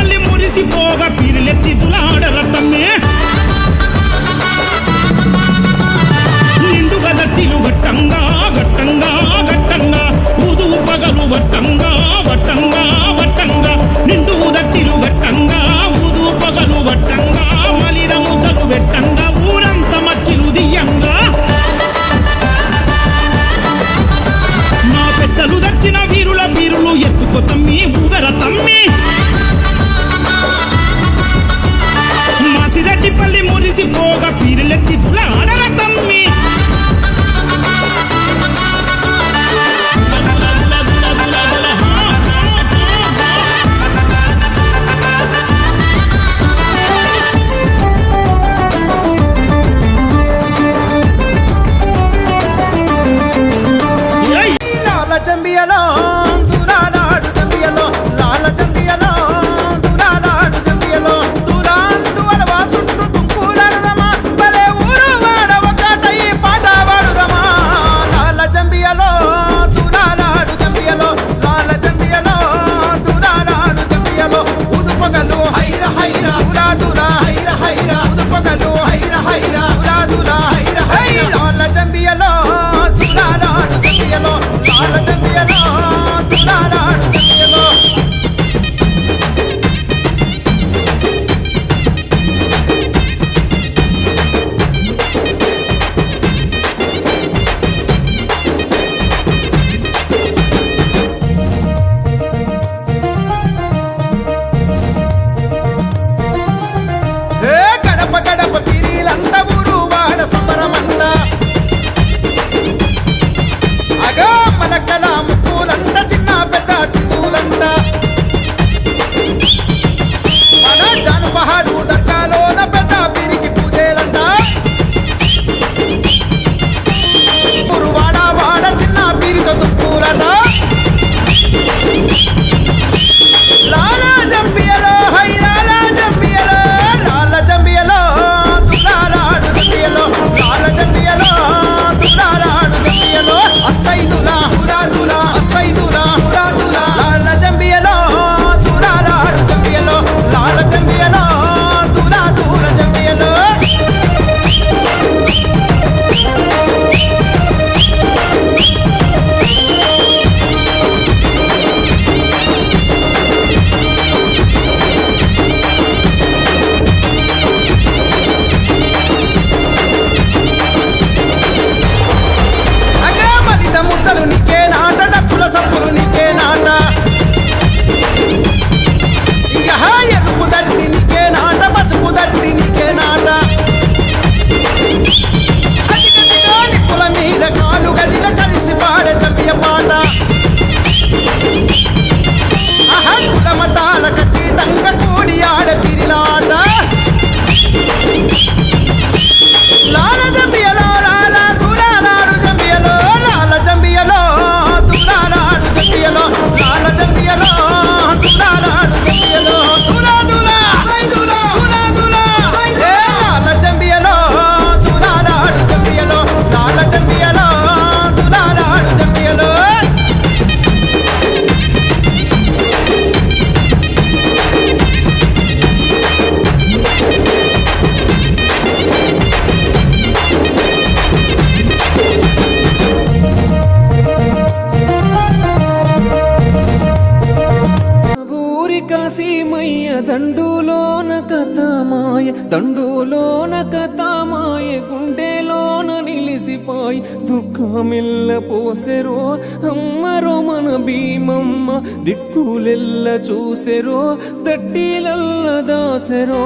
పల్లి మురిసిపోగా పీరులెత్తి దులాడర తమ్మే నిండుగా దట్టిలు గట్టంగా గట్టంగా గట్టంగా ఊదు పగలు వట్టంగా వట్టంగా వట్టంగా నిండు దట్టిలు గట్టంగా ఊదు పగలు వట్టంగా మలిర ముద్దలు వెట్టంగా ఊరంత మట్టిలు దియ్యంగా మా పెద్దలు దచ్చిన వీరుల వీరులు ఎత్తుకో తమ్మి ఊగర తమ్మి మాసిరెడ్డి పల్లి మురిసిపోగా పీరులెత్తి దులాడర తమ్మి దండులోన కథమాయ గుండెలోన నిలిసిపోయి దుఃఖమిల్ల పోసెరో అమ్మరో మన భీమమ్మ దిక్కులెల్ల చూసెరో దట్టిలల్ల దాసెరో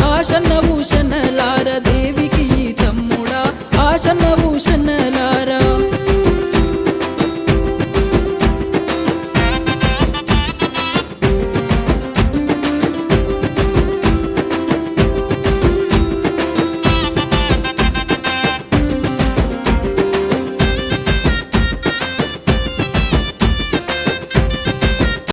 ఆశన్న భూషణలార దేవికి తమ్ముడా ఆశన్న భూషణలార